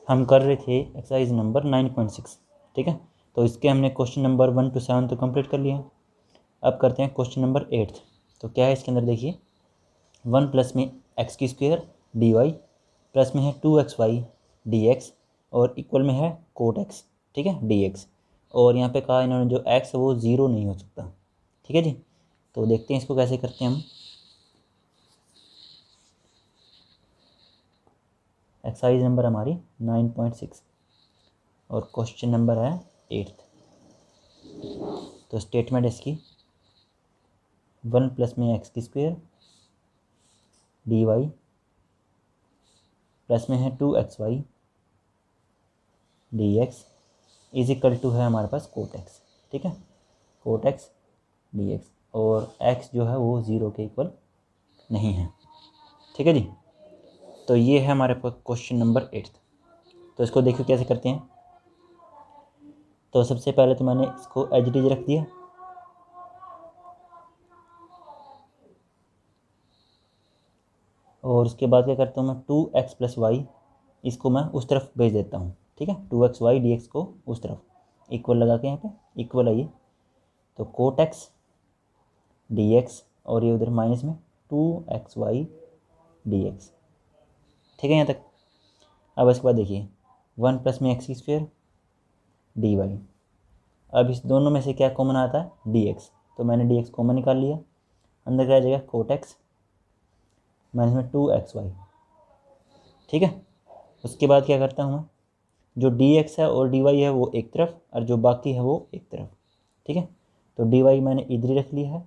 हम कर रहे थे एक्सरसाइज नंबर 9.6, ठीक है। तो इसके हमने क्वेश्चन नंबर 1 to 7 तो कंप्लीट कर लिया। अब करते हैं क्वेश्चन नंबर 8। तो क्या है इसके अंदर देखिए, 1 प्लस में एक्स की स्क्वायर डी वाई, प्लस में है 2xy डी एक्स, और इक्वल में है कोट एक्स, ठीक है, डी एक्स। और यहाँ पे कहा इन्होंने जो एक्स है वो ज़ीरो नहीं हो सकता, ठीक है जी। तो देखते हैं इसको कैसे करते हैं हम। एक्सरसाइज नंबर हमारी 9.6 और क्वेश्चन नंबर है 8। तो स्टेटमेंट इसकी 1 प्लस में एक्स की स्क्वायर डी वाई, प्लस में है 2xy d x is equal to है हमारे पास कोट एक्स, ठीक है, कोट एक्स डी एक्स, और एक्स जो है वो ज़ीरो के इक्वल नहीं है, ठीक है जी। तो ये है हमारे पास क्वेश्चन नंबर 8। तो इसको देखो कैसे करते हैं। तो सबसे पहले तो मैंने इसको एज इट इज रख दिया, और उसके बाद क्या करता हूँ मैं, 2x प्लस वाई इसको मैं उस तरफ भेज देता हूँ, ठीक है, 2xy डी एक्स को उस तरफ इक्वल लगा के यहाँ पे इक्वल आइए। तो कोट एक्स डी एक्स और ये उधर माइनस में 2xy डी एक्स, ठीक है यहाँ तक। अब इसके बाद देखिए 1 प्लस में एक्स की स्क्वायर डी वाई। अब इस दोनों में से क्या कॉमन आता है, डी एक्स, तो मैंने डी एक्स कॉमन निकाल लिया। अंदर क्या आ जाएगा, कोट एक्स माइनस में 2xy, ठीक है। उसके बाद क्या करता हूँ मैं, जो डी एक्स है और डी वाई है वो एक तरफ, और जो बाकी है वो एक तरफ, ठीक है। तो डी वाई मैंने इधर ही रख लिया है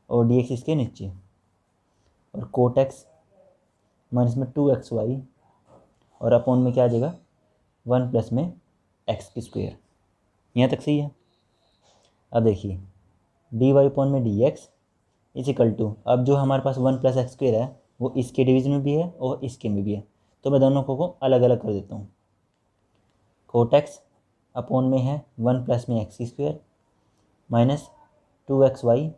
और डी एक्स इसके नीचे, और कोट एक्स माइनस में 2xy, और अपॉन में क्या आ जाएगा 1 प्लस में एक्स की स्क्वायर। यहाँ तक सही है। अब देखिए डी वाई अपॉन में d x is equal to, अब जो हमारे पास 1 प्लस एक्स स्क्वायर है वो इसके डिवीजन में भी है और इसके में भी है, तो मैं दोनों को अलग अलग कर देता हूँ। कोट एक्स अपॉन में है 1 प्लस में एक्स की स्क्वायर माइनस 2xy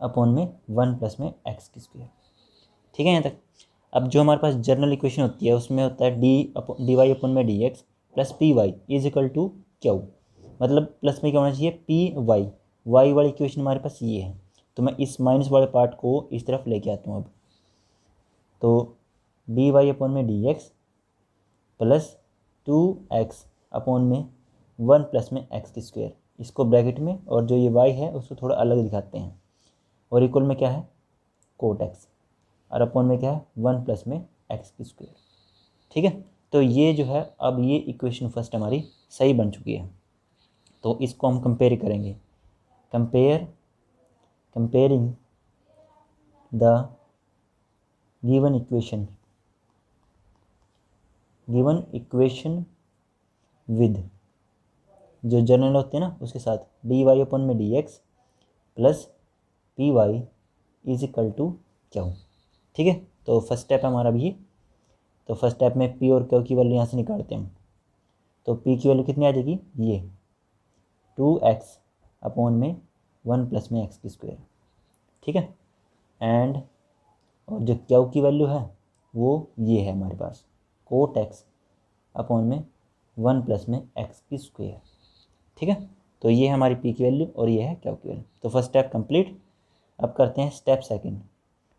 अपॉन में 1 प्लस में एक्स की स्क्वायर, ठीक है यहाँ तक। अब जो हमारे पास जनरल इक्वेशन होती है उसमें होता है डी वाई अपॉन में d x plus p y is equal to q, मतलब प्लस में क्या होना चाहिए, पी वाई, वाई वाली इक्वेशन हमारे पास ये है, तो मैं इस माइनस वाले पार्ट को इस तरफ लेके आता हूँ अब। तो डी वाई अपॉन में d x plus 2x upon में 1 प्लस में एक्स की स्क्वायर, इसको ब्रैकेट में, और जो ये y है उसको थोड़ा अलग दिखाते हैं, और इक्वल में क्या है, कोट एक्स, और अपॉन में क्या है 1 प्लस में एक्स की स्क्वायर, ठीक है। तो ये जो है, अब ये इक्वेशन फर्स्ट हमारी सही बन चुकी है। तो इसको हम कंपेयर करेंगे, comparing the given equation with, जो जनरल होते हैं ना उसके साथ, डी वाई अपन में d x plus p y is equal to q, ठीक है। तो फर्स्ट स्टेप हमारा भी, तो फर्स्ट स्टेप में पी और क्यू की वैल्यू यहाँ से निकालते हैं हम। तो पी की वैल्यू कितनी आ जाएगी, ये 2x अपॉन में 1 प्लस में एक्स की स्क्वायर, ठीक है। एंड और जो क्यू की वैल्यू है वो ये है हमारे पास, कोट एक्स अपॉन में 1 प्लस में एक्स की स्क्वायर, ठीक है। तो ये है हमारी पी की वैल्यू और ये है क्यू की वैल्यू। तो फर्स्ट स्टेप कंप्लीट। अब करते हैं स्टेप सेकंड।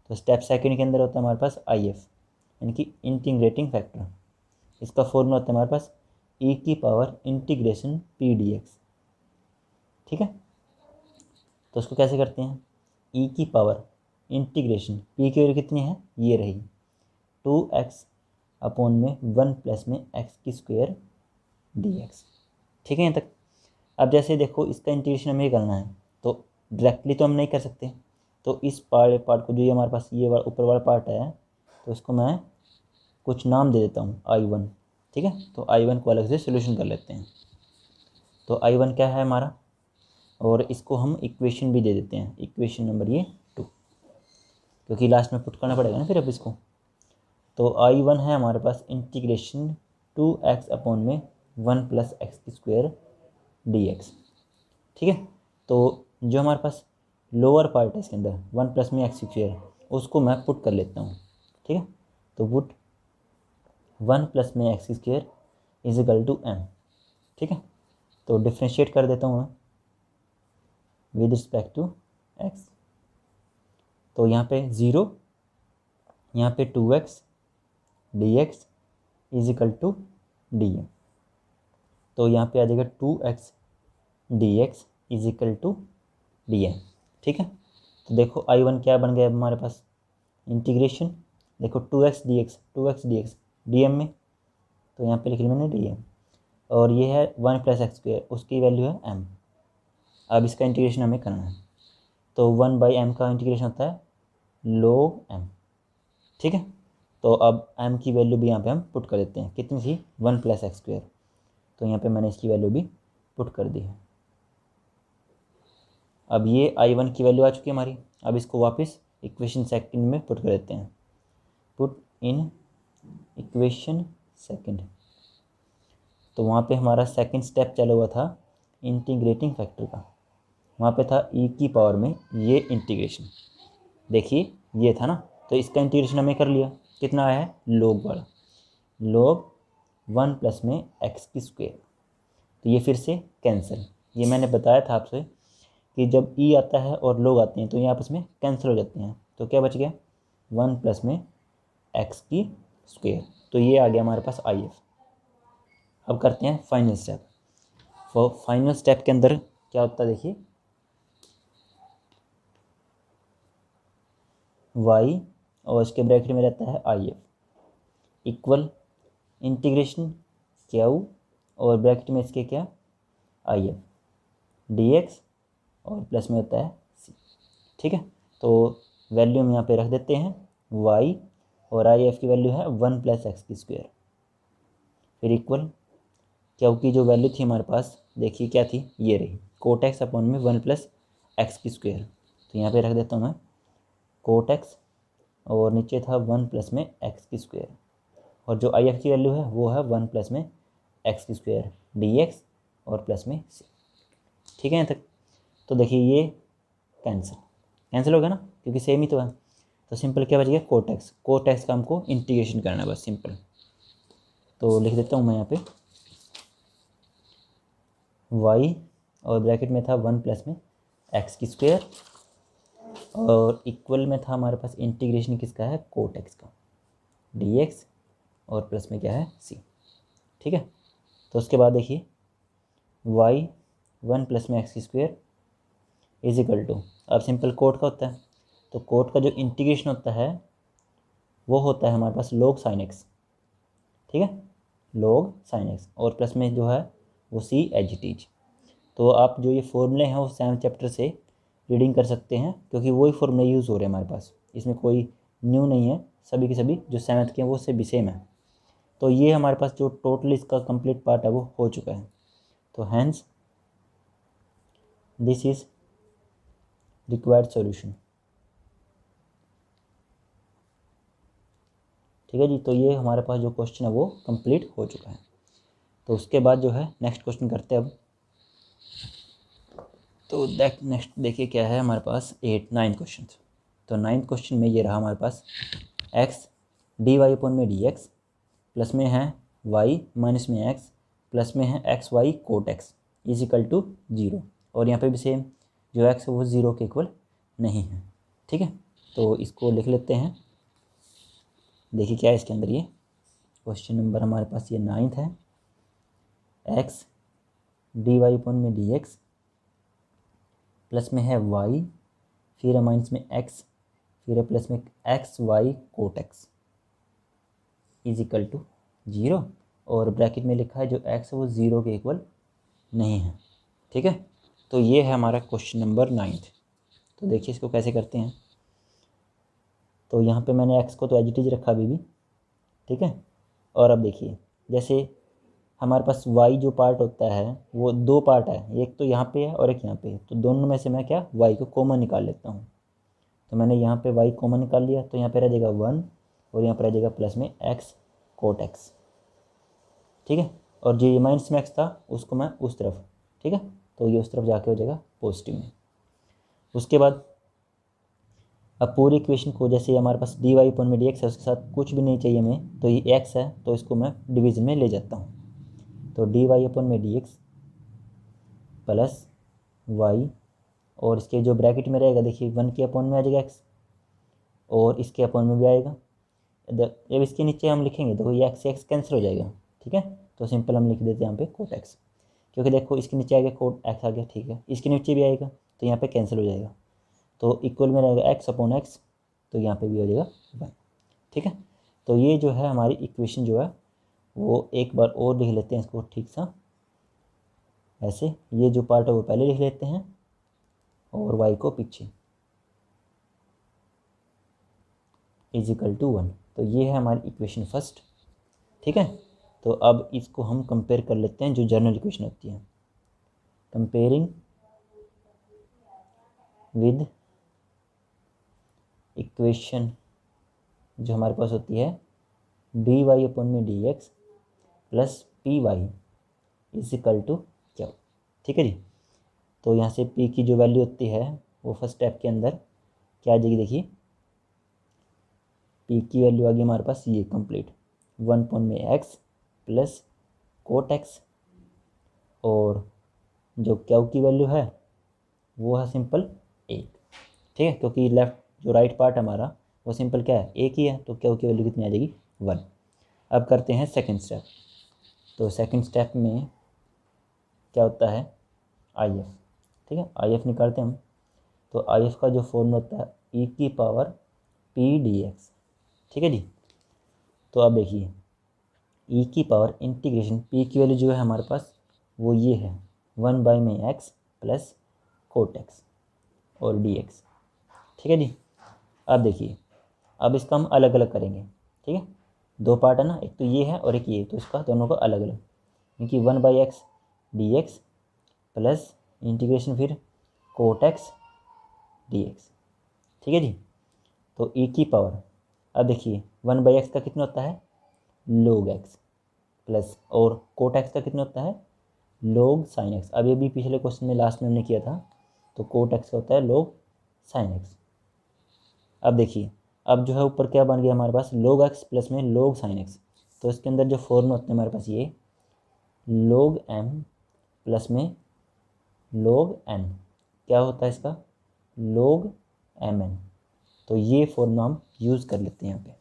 तो स्टेप सेकंड के अंदर होता है हमारे पास आई एफ, यानी कि इंटीग्रेटिंग फैक्टर। इसका फॉर्मूला होता है हमारे पास ई की power integration P D x, ठीक है। तो उसको कैसे करते हैं, ई की पावर इंटीग्रेशन पी की वैल्यू कितनी है, ये रही 2x अपॉन में 1 प्लस में एक्स की स्क्वायर डी एक्स, ठीक है यहाँ तक। अब जैसे देखो इसका इंटीग्रेशन हमें करना है, तो डायरेक्टली तो हम नहीं कर सकते, तो इस पार्ट को, जो ये हमारे पास ये ऊपर वाला पार्ट है, तो इसको मैं कुछ नाम दे देता हूँ I1, ठीक है। तो I1 को अलग से सोल्यूशन कर लेते हैं। तो I1 क्या है हमारा, और इसको हम इक्वेशन भी दे देते हैं, इक्वेशन नंबर ये 2, क्योंकि लास्ट में पुट करना पड़ेगा ना फिर अब इसको। तो I1 है हमारे पास इंटीग्रेशन 2x अपॉन में 1 प्लस एक्स की स्क्वायर डी एक्स, ठीक है। तो जो हमारे पास लोअर पार्ट है इसके अंदर 1 प्लस में एक्स की स्क्वायर, उसको मैं पुट कर लेता हूँ, ठीक है। तो पुट 1 प्लस में x square is equal to m. ठीक है, तो डिफ्रेंशिएट कर देता हूँ मैं विद रिस्पेक्ट टू एक्स। तो यहाँ पे 0, यहाँ पे 2x dx is equal to dm। तो यहाँ पे आ जाएगा 2x dx is equal to dm। ठीक है, तो देखो I1 क्या बन गया हमारे पास, इंटीग्रेशन, देखो 2x dx dm में, तो यहाँ पे लिख लिया मैंने dm, और ये है 1 प्लस एक्स स्क्वायर, उसकी वैल्यू है m। अब इसका इंटीग्रेशन हमें करना है, तो 1/m का इंटीग्रेशन होता है log m। ठीक है, तो अब m की वैल्यू भी यहाँ पे हम पुट कर देते हैं, कितनी थी 1 प्लस एक्स स्क्वायर, तो यहाँ पे मैंने इसकी वैल्यू भी पुट कर दी है। अब ये I1 की वैल्यू आ चुकी है हमारी, अब इसको वापस इक्वेशन सेकंड में पुट कर देते हैं, पुट इन इक्वेशन सेकंड। तो वहाँ पे हमारा सेकंड स्टेप चला हुआ था इंटीग्रेटिंग फैक्टर का, वहाँ पे था e की पावर में ये इंटीग्रेशन, देखिए ये था ना, तो इसका इंटीग्रेशन हमें कर लिया, कितना आया है log वाला, log 1 प्लस में एक्स की स्क्वायर। तो ये फिर से कैंसिल, ये मैंने बताया था आपसे कि जब e आता है और log आते हैं तो ये आपस में कैंसिल हो जाते हैं, तो क्या बच गया 1 प्लस में एक्स की स्क्वायर। तो ये आ गया हमारे पास IF। अब करते हैं फाइनल स्टेप। फाइनल स्टेप के अंदर क्या होता है देखिए, y और इसके ब्रैकेट में रहता है IF इक्वल इंटीग्रेशन Q और ब्रैकेट में इसके क्या IF dx और प्लस में होता है c। ठीक है, तो वैल्यू हम यहाँ पे रख देते हैं y और IF की वैल्यू है 1 प्लस एक्स की स्क्वायर, फिर इक्वल Q की जो वैल्यू थी हमारे पास देखिए क्या थी, ये रही कोट एक्स अपॉन में 1 प्लस एक्स की स्क्वायर। तो यहाँ पे रख देता हूँ मैं कोट एक्स और नीचे था 1 प्लस में एक्स की स्क्वायर, और जो IF की वैल्यू है वो है 1 प्लस में एक्स की स्क्वायर dx और प्लस में c। ठीक है यहाँ तक, तो देखिए ये कैंसिल हो गया ना, क्योंकि सेम ही तो है, तो सिंपल क्या बच गया कोट एक्स का हमको इंटीग्रेशन करना है बस सिंपल। तो लिख देता हूँ मैं यहाँ पे y और ब्रैकेट में था 1 प्लस में एक्स की स्क्वायर और इक्वल में था हमारे पास इंटीग्रेशन किसका है कोट एक्स का dx और प्लस में क्या है c। ठीक है, तो उसके बाद देखिए y 1 प्लस में एक्स की स्क्वायर इज इक्वल टू, अब सिंपल कोट का होता है, तो कोट का जो इंटीग्रेशन होता है वो होता है हमारे पास log sin x। ठीक है, log sin x और प्लस में जो है वो c एज इट इज। तो आप जो ये फॉर्मूले हैं वो 7th चैप्टर से रीडिंग कर सकते हैं, क्योंकि वही फॉर्मूले यूज़ हो रहे हैं हमारे पास, इसमें कोई न्यू नहीं है, सभी के सभी जो 7th के हैं वो से भी सेम है। तो ये हमारे पास जो टोटल इसका कंप्लीट पार्ट है वो हो चुका है, तो hence this is required solution. ठीक है जी, तो ये हमारे पास जो क्वेश्चन है वो कंप्लीट हो चुका है। तो उसके बाद जो है नेक्स्ट क्वेश्चन करते हैं अब। तो नेक्स्ट देखिए क्या है हमारे पास 9th क्वेश्चन। तो 9th क्वेश्चन में ये रहा हमारे पास x dy अपॉन में dx प्लस में है y माइनस में x प्लस में है x y cot x is equal to 0, और यहाँ पे भी सेम जो x है वो 0 के इक्वल नहीं है। ठीक है, तो इसको लिख लेते हैं, देखिए क्या है इसके अंदर, ये क्वेश्चन नंबर हमारे पास ये 9th है, x dy अपॉन में dx प्लस में है y फिर है माइनस में x फिर है प्लस में x y cot x is equal to 0, और ब्रैकेट में लिखा है जो x है वो 0 के इक्वल नहीं है। ठीक है, तो ये है हमारा क्वेश्चन नंबर 9th। तो देखिए इसको कैसे करते हैं। तो यहाँ पे मैंने x को तो एज इट इज रखा अभी भी। ठीक है, और अब देखिए जैसे हमारे पास y जो पार्ट होता है वो 2 पार्ट है, एक तो यहाँ पे है और एक यहाँ पे है, तो दोनों में से मैं क्या y को कॉमन निकाल लेता हूँ। तो मैंने यहाँ पे y कॉमन निकाल लिया, तो यहाँ पे रह जाएगा 1 और यहाँ पे रह जाएगा प्लस में x कोट x। ठीक है, और जो ये माइनस में x था उसको मैं उस तरफ, ठीक है, तो ये उस तरफ जाके हो जाएगा पॉजिटिव में। उसके बाद अब पूरी इक्वेशन को जैसे हमारे पास dy अपन में dx है, उसके साथ कुछ भी नहीं चाहिए हमें, तो ये x है तो इसको मैं डिवीजन में ले जाता हूँ। तो dy अपन में dx प्लस y, और इसके जो ब्रैकेट में रहेगा देखिए 1 के अपॉन में आ जाएगा x, और इसके अपॉन में भी आएगा। जब इसके नीचे हम लिखेंगे तो ये x से x कैंसिल हो जाएगा, ठीक है। तो सिंपल हम लिख देते हैं यहाँ पे कोट x, क्योंकि देखो इसके नीचे आ गया कोट x आ गया, ठीक है। इसके नीचे भी आएगा तो यहाँ पे कैंसिल हो जाएगा, तो इक्वल में रहेगा x अपॉन x, तो यहाँ पे भी हो जाएगा 1, ठीक है। तो ये जो है हमारी इक्वेशन जो है वो एक बार और लिख लेते हैं इसको ठीक सा ऐसे, ये जो पार्ट है वो पहले लिख लेते हैं और y को पीछे इज इक्वल टू 1। तो ये है हमारी इक्वेशन फर्स्ट, ठीक है। तो अब इसको हम कंपेयर कर लेते हैं जो जनरल इक्वेशन होती है, कंपेयरिंग विद इक्वेशन जो हमारे पास होती है dy अपॉन में dx plus p y is equal to क्या, ठीक है जी। तो यहाँ से p की जो वैल्यू होती है वो फर्स्ट स्टेप के अंदर क्या आ जाएगी, देखिए p की वैल्यू आ गई हमारे पास ये कंप्लीट 1 अपॉन में x प्लस कोट x, और जो क्यू की वैल्यू है वो है सिंपल 1, ठीक है, क्योंकि लेफ्ट जो राइट पार्ट हमारा वो सिंपल क्या है, एक ही है, तो क्यू की वैल्यू कितनी आ जाएगी 1। अब करते हैं सेकंड स्टेप। तो सेकंड स्टेप में क्या होता है आई एफ, ठीक है, आई एफ निकालते हैं हम। तो आई एफ का जो फॉर्मूला होता है ई की पावर पी डी एक्स, ठीक है जी। तो अब देखिए ई की पावर इंटीग्रेशन पी की वैल्यू जो है हमारे पास वो ये है 1 बाई में एक्स प्लस कोट एक्स और डी एक्स, ठीक है जी। अब देखिए अब इसका हम अलग अलग करेंगे, ठीक है, दो पार्ट है ना, एक तो ये है और एक ये, तो इसका दोनों का अलग अलग, क्योंकि 1 by x d x plus integration फिर कोट एक्स डी एक्स, ठीक है जी। तो ई की पावर अब देखिए 1 बाई एक्स का कितना होता है लोग एक्स प्लस, और कोट एक्स का कितना होता है लोग साइन एक्स। अब ये भी पिछले क्वेश्चन में लास्ट में हमने किया था, तो कोट एक्स का होता है लोग साइन एक्स। अब देखिए अब जो है ऊपर क्या बन गया हमारे पास लोग एक्स प्लस में लोग साइन एक्स, तो इसके अंदर जो फॉर्मूला होते हैं हमारे पास ये लोग एम प्लस में लोग एन, क्या होता है इसका लोग एम एन, तो ये फॉर्मूला हम यूज़ कर लेते हैं यहाँ पे।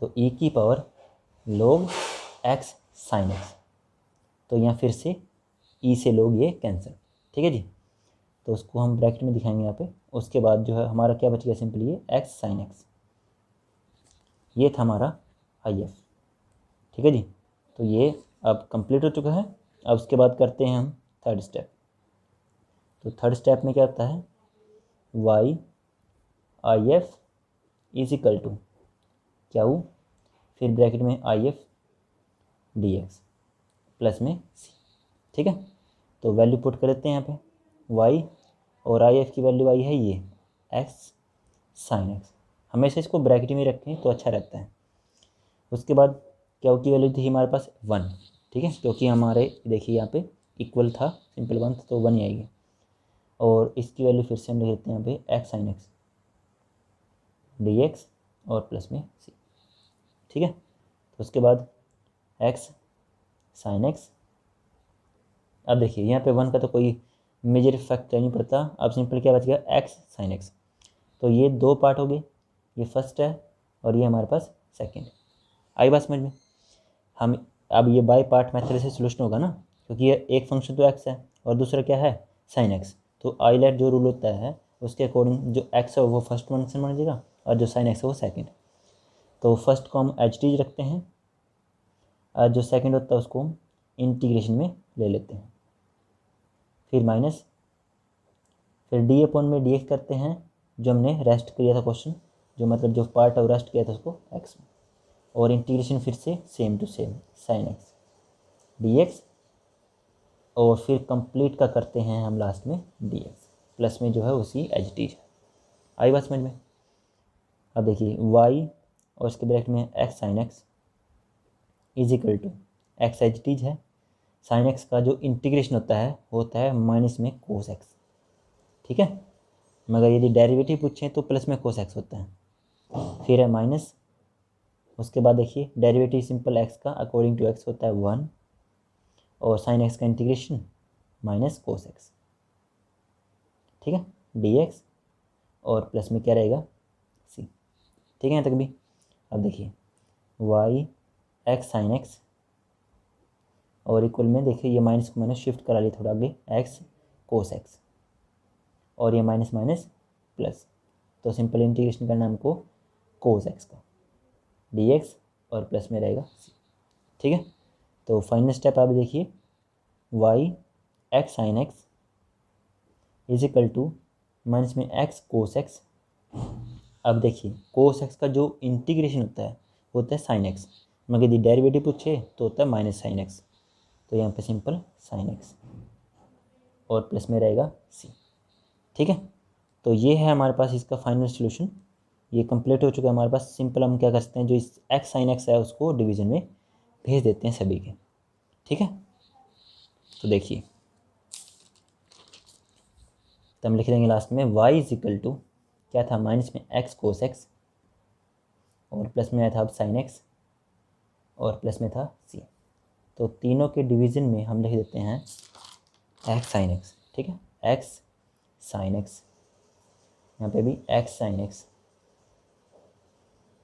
तो ई की पावर लोग एक्स साइन एक्स, तो यहाँ फिर से ई से लोग ये कैंसिल, ठीक है जी। तो उसको हम ब्रैकेट में दिखाएंगे यहाँ पे। उसके बाद जो है हमारा क्या बच गया सिंपल ये एक्स साइन एक्स, ये था हमारा आई एफ, ठीक है जी। तो ये अब कंप्लीट हो चुका है। अब उसके बाद करते हैं हम थर्ड स्टेप। तो थर्ड स्टेप में क्या होता है y I F is equal to क्या हो, फिर ब्रैकेट में I F d x plus में सी, ठीक है। तो वैल्यू पुट कर देते हैं यहाँ पे वाई, और आई एफ की वैल्यू आई है ये एक्स साइन एक्स, हमेशा इसको ब्रैकेट में रखें तो अच्छा रहता है। उसके बाद क्या की वैल्यू थी हमारे पास 1, ठीक है, क्योंकि हमारे देखिए यहाँ पे इक्वल था सिंपल 1 तो 1 ही आएगी, और इसकी वैल्यू फिर से हम लिख देते हैं यहाँ पे x sine x d x और प्लस में सी, ठीक है। तो उसके बाद एक्स साइन एक्स, अब देखिए यहाँ पे 1 का तो कोई मेजर इफेक्ट नहीं पड़ता, अब सिंपल क्या बच गया एक्स साइन एक्स। तो ये दो पार्ट हो गए, ये फर्स्ट है और ये हमारे पास सेकंड। आई बात समझ में। हम अब ये बाय पार्ट मेथड से सोल्यूशन होगा ना, क्योंकि ये एक फंक्शन तो एक्स है और दूसरा क्या है साइन एक्स, तो आईलेट जो रूल होता है उसके अकॉर्डिंग जो एक्स है वो फर्स्ट फंक्शन बन जाएगा और जो साइन एक्स है वो सेकेंड। तो फर्स्ट को हम एच टी रखते हैं और जो सेकेंड होता है उसको हम इंटीग्रेशन में ले लेते हैं, फिर माइनस, फिर डी अपॉन में डी एक्स करते हैं जो हमने रेस्ट किया था क्वेश्चन, जो मतलब जो पार्ट है रेस्ट किया था उसको एक्स में, और इंटीग्रेशन फिर से same to same sine x d x, और फिर कंप्लीट का करते हैं हम लास्ट में डी एक्स प्लस में जो है उसी एच टी है। आई बात समझ में। अब देखिए वाई और इसके ब्रैकेट में x sine x is equal to x h t है, साइन एक्स का जो इंटीग्रेशन होता है वो होता है माइनस में कोस एक्स, ठीक है। मगर यदि डेरिवेटिव पूछें तो प्लस में कोस एक्स होता है। फिर है माइनस, उसके बाद देखिए डेरिवेटिव सिंपल एक्स का अकॉर्डिंग टू एक्स होता है 1, और साइन एक्स का इंटीग्रेशन माइनस कोस एक्स, ठीक है, डी एक्स, और प्लस में क्या रहेगा सी। ठीक है यहाँ तक भी। अब देखिए वाई एक्स साइन एक्स, और इक्वल में देखिए ये माइनस को मैंने शिफ्ट करा लिया थोड़ा आगे, एक्स कोस एक्स, और ये माइनस माइनस प्लस, तो सिंपल इंटीग्रेशन करना हमको कोस एक्स का डी एक्स, और प्लस में रहेगा सी। ठीक है, तो फाइनल स्टेप आप देखिए y x sine x is equal to minus में एक्स कोस एक्स। अब देखिए कोस एक्स का जो इंटीग्रेशन होता है साइन एक्स, मगर यदि डेरिवेटिव पूछे तो होता है माइनस साइन एक्स, तो यहाँ पे सिंपल साइन एक्स, और प्लस में रहेगा सी। ठीक है, तो ये है हमारे पास इसका फाइनल सोल्यूशन, ये कंप्लीट हो चुका है हमारे पास। सिंपल हम क्या कर सकते हैं, जो इस एक्स साइन एक्स है उसको डिवीजन में भेज देते हैं सभी के। ठीक है, तो देखिए तो हम लिख देंगे लास्ट में y इज इक्वल टू क्या था, माइनस में एक्स कोस एक्स, और प्लस में आया था अब साइन एक्स, और प्लस में था सी। तो तीनों के डिवीज़न में हम लिख देते हैं एक्स साइन एक्स। ठीक है, एक्स साइन एक्स, यहाँ पे भी एक्स साइन एक्स,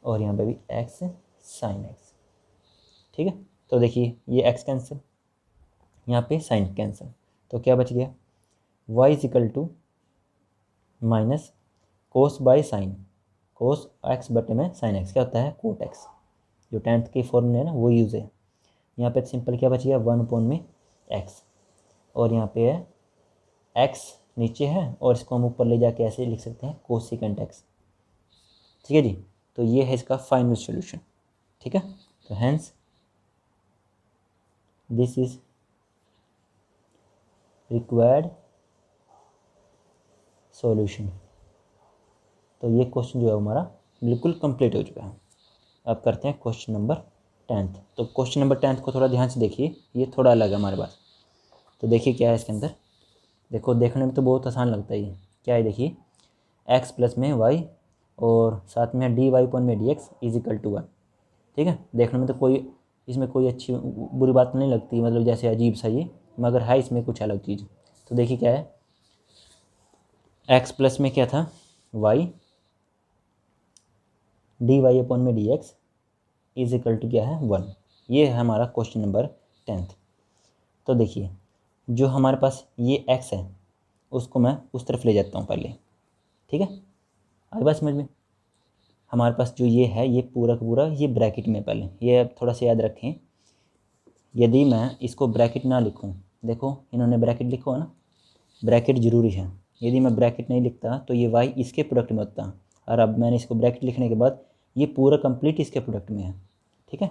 और यहाँ पे भी एक्स साइन एक्स। ठीक है, तो देखिए ये एक्स कैंसिल, यहाँ पे साइन कैंसिल, तो क्या बच गया y is equal to minus cos by sine, cos x बटे में साइन एक्स क्या होता है कोट एक्स, जो 10th की फॉर्मूले है ना वो यूज़ है। यहाँ पे सिंपल क्या बच गया 1 में एक्स, और यहाँ पे है एक्स नीचे है, और इसको हम ऊपर ले जाके ऐसे लिख सकते हैं कोसिकेंट एक्स। ठीक है जी, तो ये है इसका फाइनल सॉल्यूशन। ठीक है, तो hence this is required solution. तो ये क्वेश्चन जो है हमारा बिल्कुल कंप्लीट हो चुका है। अब करते हैं क्वेश्चन नंबर 10th। तो क्वेश्चन नंबर 10th को थोड़ा ध्यान से देखिए, ये थोड़ा अलग है हमारे पास। तो देखिए क्या है इसके अंदर, देखो देखने में तो बहुत आसान लगता है। ये क्या है देखिए, x प्लस में y और साथ में dy अपॉन में dx इज इक्वल टू 1। ठीक है, देखने में तो कोई इसमें कोई अच्छी बुरी बात नहीं लगती, मतलब जैसे अजीब सा ये, मगर है इसमें कुछ अलग चीज़। तो देखिए क्या है, x प्लस में क्या था y, dy अपॉन में dx इज इक्वल टू क्या है 1। ये है हमारा क्वेश्चन नंबर 10th। तो देखिए जो हमारे पास ये x है उसको मैं उस तरफ ले जाता हूँ पहले। ठीक है, आई बात समझ में। हमारे पास जो ये है ये पूरा का पूरा ये ब्रैकेट में, पहले ये अब थोड़ा सा याद रखें, यदि मैं इसको ब्रैकेट ना लिखूँ, देखो इन्होंने ब्रैकेट लिखा है ना, ब्रैकेट ज़रूरी है। यदि मैं ब्रैकेट नहीं लिखता तो ये y इसके प्रोडक्ट में होता, और अब मैंने इसको ब्रैकेट लिखने के बाद ये पूरा कंप्लीट इसके प्रोडक्ट में है। ठीक है,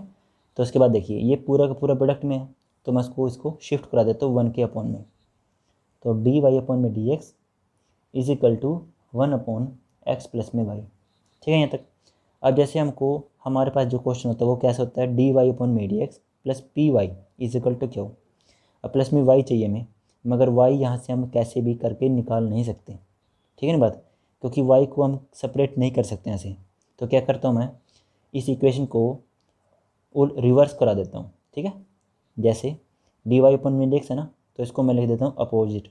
तो उसके बाद देखिए ये पूरा का पूरा प्रोडक्ट में है, तो मैं इसको शिफ्ट करा देता हूँ 1 के अपॉन में, तो dy अपॉन में dx is equal to 1 upon x plus में y। ठीक है यहाँ तक। अब जैसे हमको हमारे पास जो क्वेश्चन होता है वो कैसे होता है, dy अपॉन में dx plus p y is equal to q, अब प्लस में y चाहिए हमें, मगर y यहाँ से हम कैसे भी करके निकाल नहीं सकते। ठीक है ना बात, क्योंकि y को हम सेपरेट नहीं कर सकते ऐसे। तो क्या करता हूँ मैं, इस इक्वेशन को रिवर्स करा देता हूँ। ठीक है, जैसे dy अपॉन में dx है ना, तो इसको मैं लिख देता हूँ अपोजिट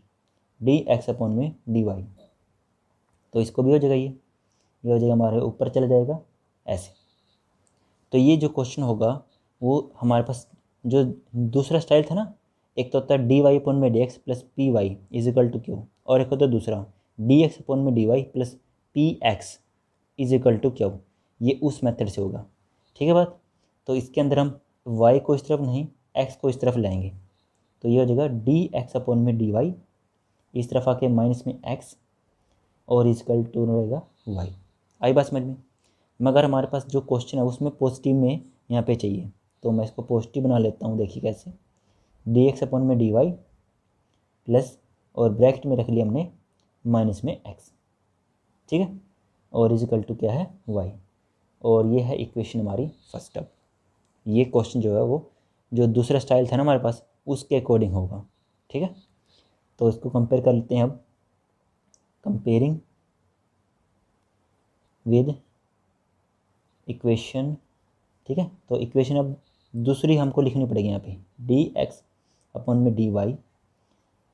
dx अपॉन में dy, तो इसको भी हो जाएगा, ये हो जाएगा हमारे ऊपर चला जाएगा ऐसे। तो ये जो क्वेश्चन होगा वो हमारे पास जो दूसरा स्टाइल था ना, एक तो होता है डी वाई अपॉन में d x plus p y is equal to q, और एक होता है दूसरा डी एक्स अपॉन में d y plus p x is equal to q. ये उस मेथड से होगा। ठीक है बात, तो इसके अंदर हम y को इस तरफ नहीं x को इस तरफ लाएंगे, तो ये हो जाएगा डी एक्स अपॉन में डी वाई, इस तरफ आके माइनस में x, और इजकल टू रहेगा y। आई बात समझ में। मगर हमारे पास जो क्वेश्चन है उसमें पॉजिटिव में यहाँ पे चाहिए, तो मैं इसको पॉजिटिव बना लेता हूँ। देखिए कैसे, डी एक्स अपॉन में डी वाई प्लस, और ब्रैकेट में रख लिया हमने माइनस में x। ठीक है, और इजकल टू क्या है y, और ये है इक्वेशन हमारी फर्स्ट। अब ये क्वेश्चन जो है वो जो दूसरा स्टाइल था ना हमारे पास उसके अकॉर्डिंग होगा। ठीक है, तो इसको कंपेयर कर लेते हैं अब। कंपेयरिंग विद इक्वेशन, ठीक है। तो इक्वेशन अब दूसरी हमको लिखनी पड़ेगी यहाँ पे, डी एक्स अपॉन में डी वाई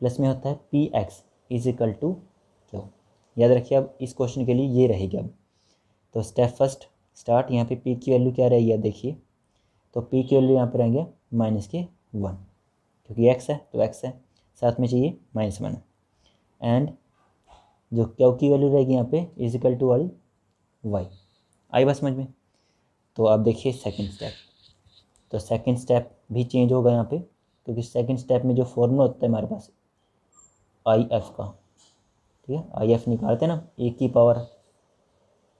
प्लस में होता है p x is equal to q. याद रखिए अब इस क्वेश्चन के लिए ये रहेगी। अब तो स्टेप फर्स्ट स्टार्ट, यहाँ पे पी की वैल्यू क्या रहेगी अब देखिए, तो पी की वैल्यू यहाँ पे रहेंगे -1, क्योंकि एक्स है तो एक्स है, साथ में चाहिए -1, एंड जो क्यू की वैल्यू रहेगी यहाँ पे इज इक्वल टू वाली वाई। आई बात समझ में। तो आप देखिए सेकंड स्टेप, तो सेकंड स्टेप भी चेंज होगा यहाँ पे, क्योंकि सेकंड स्टेप में जो फॉर्मूला होता है हमारे पास आई एफ का, ठीक है, आई एफ निकालते हैं ना, ए की पावर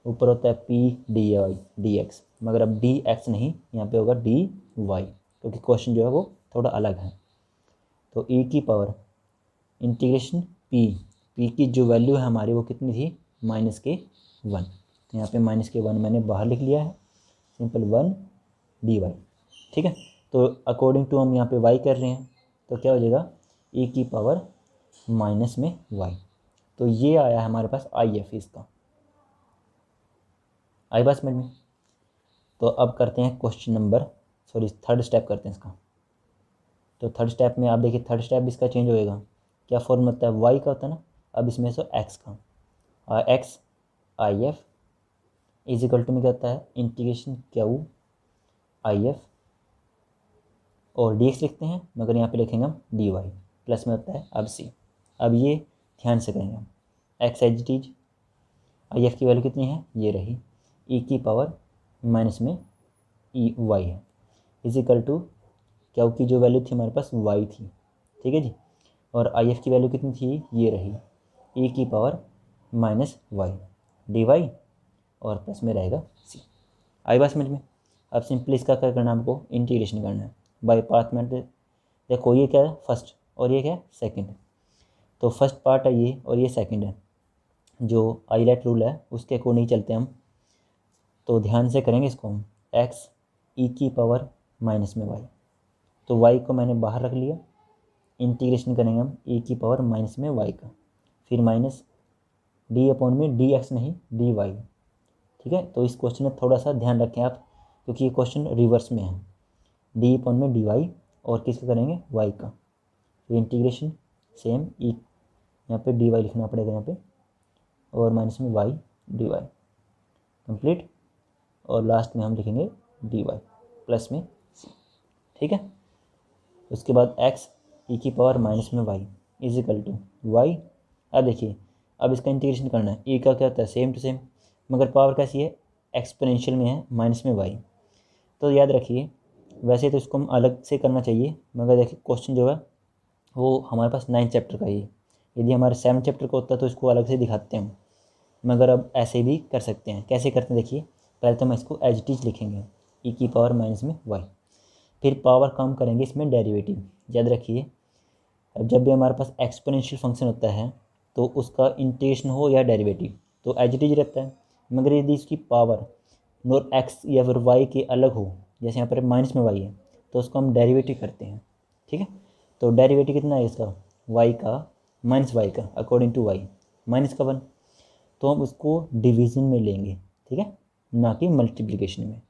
ऊपर होता है p d y d x, मगर अब डी एक्स नहीं, यहाँ पे होगा डी वाई, क्योंकि क्वेश्चन जो है वो थोड़ा अलग है। तो ए की पावर इंटीग्रेशन पी की जो वैल्यू है हमारी वो कितनी थी, -1, तो यहाँ पे -1 मैंने बाहर लिख लिया है, सिंपल 1 डी वाई, ठीक है। तो अकॉर्डिंग टू हम यहाँ पे वाई कर रहे हैं, तो क्या हो जाएगा ए की पावर माइनस में वाई। तो ये आया है हमारे पास आई एफ इसका। आई बात समझ में। तो अब करते हैं question number, sorry third step करते हैं इसका। तो थर्ड स्टेप में आप देखिए, थर्ड स्टेप इसका चेंज होएगा, क्या फॉर्मूला होता है, वाई का होता है ना, अब इसमें से एक्स का, x I F is equal to में क्या होता है इंटीग्रेशन क्यू आई एफ, और डी एक्स लिखते हैं मगर यहाँ पे लिखेंगे हम डी वाई, प्लस में होता है अब सी। अब ये ध्यान से करेंगे हम, एक्स एज टीज, आई एफ की वैल्यू कितनी है, ये रही, ई की पावर माइनस में ई वाई है, इज इक्वल टू क्यू की जो वैल्यू थी हमारे पास वाई थी, ठीक है जी, और आई एफ की वैल्यू कितनी थी, ये रही, ई की power minus y d y, और प्लस में रहेगा सी। आई बात समझ में। अब सिंपली इसका क्या करना है, हमको इंटीग्रेशन करना है बाई पार्ट में। देखो ये क्या है फर्स्ट और ये क्या है सेकंड, तो फर्स्ट पार्ट है ये और ये सेकंड है, जो आईलेट रूल है उसके अकॉर्डिंग चलते हैं हम। तो ध्यान से करेंगे इसको हम, एक्स ई की पावर माइनस में वाई, तो वाई को मैंने बाहर रख लिया, इंटीग्रेशन करेंगे हम ई की पावर माइनस में वाई का, फिर माइनस डी अपॉन में डी एक्स नहीं डी वाई, ठीक है। तो इस क्वेश्चन में थोड़ा सा ध्यान रखें आप, क्योंकि ये क्वेश्चन रिवर्स में है, डी अपॉन में डी वाई और किसका करेंगे वाई का, फिर इंटीग्रेशन सेम ई, यहाँ पे डी वाई लिखना पड़ेगा यहाँ पे, और माइनस में वाई डी वाई कंप्लीट, और लास्ट में हम लिखेंगे डी वाई प्लस में सी, ठीक है। उसके बाद एक्स ई की पावर माइनस में y is equal to y. अब देखिए अब इसका इंटीग्रेशन करना है, ई का क्या होता है सेम टू सेम, मगर पावर कैसी है एक्सपोनेंशियल में है माइनस में वाई। तो याद रखिए वैसे तो इसको हम अलग से करना चाहिए, मगर देखिए क्वेश्चन जो है वो हमारे पास 9 चैप्टर का ही है, यदि हमारे 7 चैप्टर का होता तो इसको अलग से दिखाते हैं हम, मगर अब ऐसे भी कर सकते हैं। कैसे करते हैं देखिए, पहले तो हम इसको एज इट इज लिखेंगे ई की पावर माइनस में वाई, फिर पावर कम करेंगे इसमें डेरिवेटिव। याद रखिए अब जब भी हमारे पास एक्सपोनेंशियल फंक्शन होता है तो उसका इंटीग्रेशन हो या डेरिवेटिव तो एज इट इज रहता है, मगर यदि इसकी पावर नॉर एक्स या फिर वाई के अलग हो, जैसे यहाँ पर माइनस में वाई है तो उसको हम डेरिवेटिव करते हैं, ठीक है। तो डेरिवेटिव कितना है इसका, वाई का माइनस वाई का अकॉर्डिंग टू वाई माइनस का 1, तो हम उसको डिवीज़न में लेंगे, ठीक है, ना कि मल्टीप्लिकेशन में।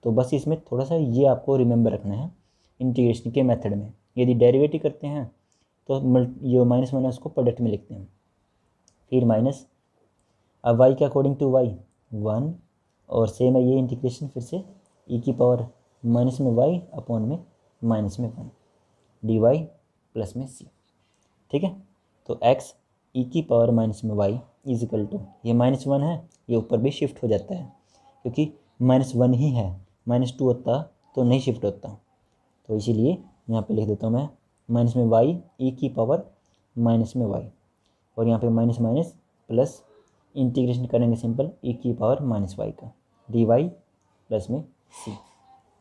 तो बस इसमें थोड़ा सा ये आपको रिमेंबर रखना है, इंटीग्रेशन के मेथड में यदि डेरिवेटिव करते हैं तो ये माइनस माइनस उसको प्रोडक्ट में लिखते हैं, फिर माइनस, अब वाई के अकॉर्डिंग टू वाई 1, और सेम है ये इंटीग्रेशन फिर से ई की पावर माइनस में वाई अपॉन में माइनस में 1 डी वाई प्लस में सी, ठीक है। तो एक्स ई की पावर माइनस में वाई इज इक्वल टू, ये -1 है ये ऊपर भी शिफ्ट हो जाता है क्योंकि -1 ही है, -2 होता तो नहीं शिफ्ट होता, तो इसीलिए यहाँ पे लिख देता हूँ मैं माइनस में वाई ई की पावर माइनस में वाई, और यहाँ पे माइनस माइनस प्लस इंटीग्रेशन करेंगे सिंपल ई की पावर माइनस वाई का डी वाई प्लस में सी,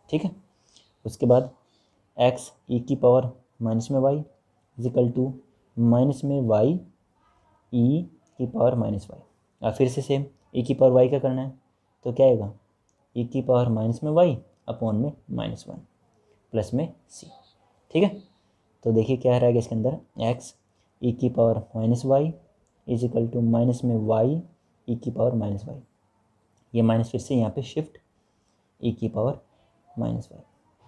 ठीक है। उसके बाद एक्स ई की पावर माइनस में y is equal to minus में वाई ई की पावर माइनस वाई, और फिर से सेम ई की पावर वाई का करना है, तो क्या आएगा ई की पावर माइनस में वाई अपॉन में -1 प्लस में सी, ठीक है। तो देखिए क्या रहेगा इसके अंदर, एक्स ई की power minus y is equal to minus में वाई ई की पावर माइनस वाई, ये माइनस फिर से यहाँ पे शिफ्ट e की पावर माइनस वाई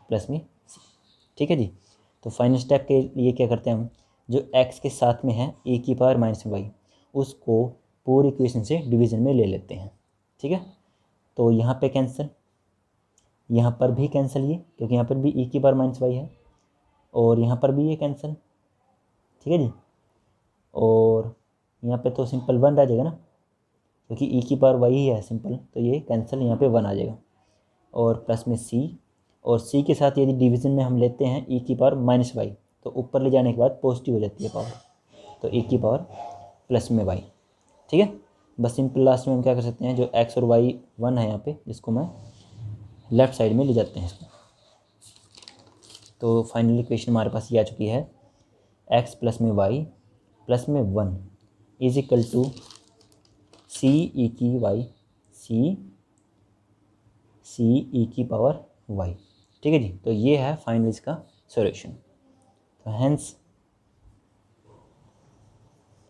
प्लस में c। ठीक है जी। तो फाइनल स्टेप के लिए क्या करते हैं हम, जो x के साथ में है e की पावर माइनस वाई, उसको पूरी इक्वेशन से डिवीज़न में ले लेते हैं। ठीक है, तो यहाँ पे कैंसिल, यहाँ पर भी कैंसिल ये, क्योंकि यहाँ पर भी e की पावर माइनस वाई है, और यहाँ पर भी ये कैंसिल। ठीक है जी, और यहाँ पे तो सिंपल 1 रह जाएगा ना, क्योंकि e की पावर वाई ही है सिंपल, तो ये कैंसिल, यहाँ पे 1 आ जाएगा। और प्लस में c, और c के साथ यदि डिवीज़न में हम लेते हैं e की पावर माइनस वाई, तो ऊपर ले जाने के बाद पॉजिटिव हो जाती है पावर, तो e की पावर प्लस में y। ठीक है, बस सिंपल लास्ट में हम क्या कर सकते हैं, जो x और y 1 है यहाँ पे, जिसको मैं लेफ़्ट साइड में ले जाते हैं इसको। तो फाइनल इक्वेशन हमारे पास ये आ चुकी है, x प्लस में y प्लस में 1 is equal to c e की y, c e की पावर y। ठीक है जी, तो ये है फाइनल इसका सॉल्यूशन। तो hence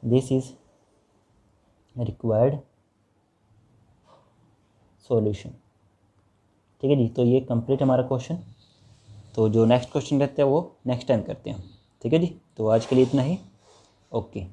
this is required solution. ठीक है जी, तो ये कंप्लीट हमारा क्वेश्चन। तो जो नेक्स्ट क्वेश्चन रहते हैं वो नेक्स्ट टाइम करते हैं। ठीक है जी, तो आज के लिए इतना ही। ओके।